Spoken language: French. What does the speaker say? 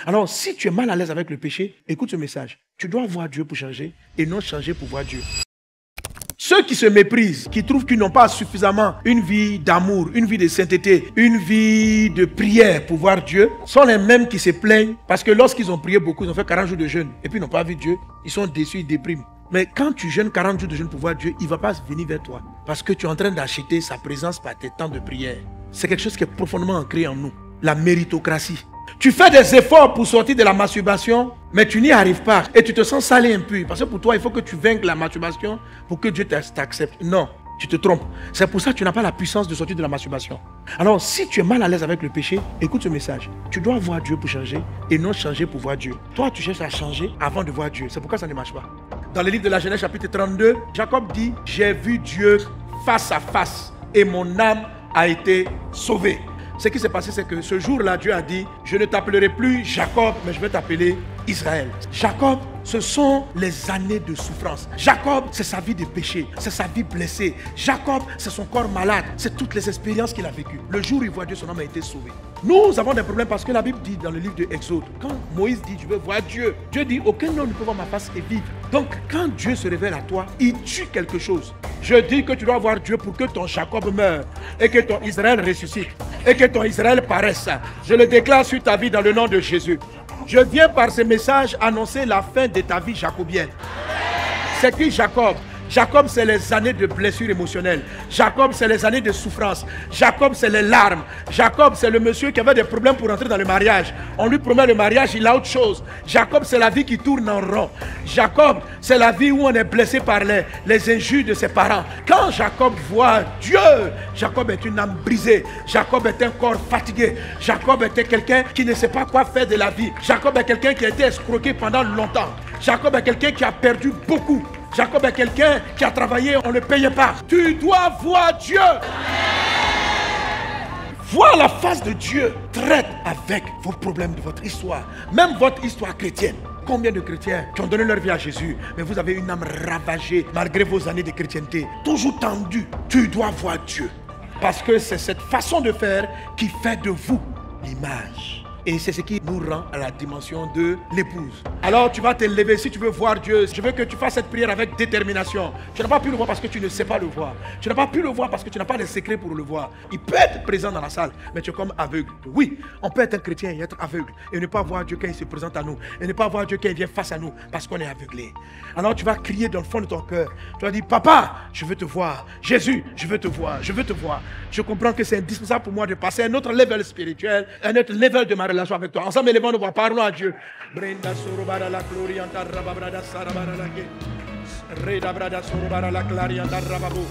Alors, si tu es mal à l'aise avec le péché, écoute ce message. Tu dois voir Dieu pour changer et non changer pour voir Dieu. Ceux qui se méprisent, qui trouvent qu'ils n'ont pas suffisamment une vie d'amour, une vie de sainteté, une vie de prière pour voir Dieu, sont les mêmes qui se plaignent parce que lorsqu'ils ont prié beaucoup, ils ont fait 40 jours de jeûne et puis ils n'ont pas vu Dieu, ils sont déçus, ils dépriment. Mais quand tu jeûnes 40 jours de jeûne pour voir Dieu, il ne va pas venir vers toi parce que tu es en train d'acheter sa présence par tes temps de prière. C'est quelque chose qui est profondément ancré en nous, la méritocratie. Tu fais des efforts pour sortir de la masturbation, mais tu n'y arrives pas. Et tu te sens sale et impur. Parce que pour toi, il faut que tu vainques la masturbation pour que Dieu t'accepte. Non, tu te trompes. C'est pour ça que tu n'as pas la puissance de sortir de la masturbation. Alors, si tu es mal à l'aise avec le péché, écoute ce message. Tu dois voir Dieu pour changer et non changer pour voir Dieu. Toi, tu cherches à changer avant de voir Dieu. C'est pourquoi ça ne marche pas. Dans le livre de la Genèse, chapitre 32, Jacob dit « J'ai vu Dieu face à face et mon âme a été sauvée. » Ce qui s'est passé, c'est que ce jour-là, Dieu a dit, je ne t'appellerai plus Jacob, mais je vais t'appeler Israël. Jacob, ce sont les années de souffrance. Jacob, c'est sa vie de péché, c'est sa vie blessée. Jacob, c'est son corps malade, c'est toutes les expériences qu'il a vécues. Le jour où il voit Dieu, son âme a été sauvé. Nous avons des problèmes parce que la Bible dit dans le livre de Exode, quand Moïse dit, je veux voir Dieu, Dieu dit, aucun homme ne peut voir ma face et vivre. Donc, quand Dieu se révèle à toi, il tue quelque chose. Je dis que tu dois voir Dieu pour que ton Jacob meure et que ton Israël ressuscite et que ton Israël paraisse. Je le déclare sur ta vie dans le nom de Jésus. Je viens par ce message annoncer la fin de ta vie jacobienne. C'est qui Jacob? Jacob, c'est les années de blessures émotionnelles. Jacob, c'est les années de souffrance. Jacob, c'est les larmes. Jacob, c'est le monsieur qui avait des problèmes pour entrer dans le mariage. On lui promet le mariage, il a autre chose. Jacob, c'est la vie qui tourne en rond. Jacob, c'est la vie où on est blessé par les injures de ses parents. Quand Jacob voit Dieu, Jacob est une âme brisée. Jacob est un corps fatigué. Jacob était quelqu'un qui ne sait pas quoi faire de la vie. Jacob est quelqu'un qui a été escroqué pendant longtemps. Jacob est quelqu'un qui a perdu beaucoup. Jacob est quelqu'un qui a travaillé, on ne le payait pas. Tu dois voir Dieu. Voir la face de Dieu traite avec vos problèmes de votre histoire. Même votre histoire chrétienne. Combien de chrétiens qui ont donné leur vie à Jésus, mais vous avez une âme ravagée malgré vos années de chrétienté. Toujours tendue. Tu dois voir Dieu. Parce que c'est cette façon de faire qui fait de vous l'image. Et c'est ce qui nous rend à la dimension de l'épouse. Alors tu vas te lever si tu veux voir Dieu. Je veux que tu fasses cette prière avec détermination. Tu n'as pas pu le voir parce que tu ne sais pas le voir. Tu n'as pas pu le voir parce que tu n'as pas les secrets pour le voir. Il peut être présent dans la salle, mais tu es comme aveugle. Oui, on peut être un chrétien et être aveugle. Et ne pas voir Dieu quand il se présente à nous. Et ne pas voir Dieu quand il vient face à nous parce qu'on est aveuglé. Alors tu vas crier dans le fond de ton cœur. Tu vas dire, papa, je veux te voir. Jésus, je veux te voir. Je veux te voir. Je comprends que c'est indispensable pour moi de passer à un autre level spirituel, un autre level de ma relation avec toi. Ensemble, élevons nos voix, parlons à Dieu. Brenda sorobara la gloria anta rababrada sarabarala ke. Reda brada sorobara la claria anta rababo.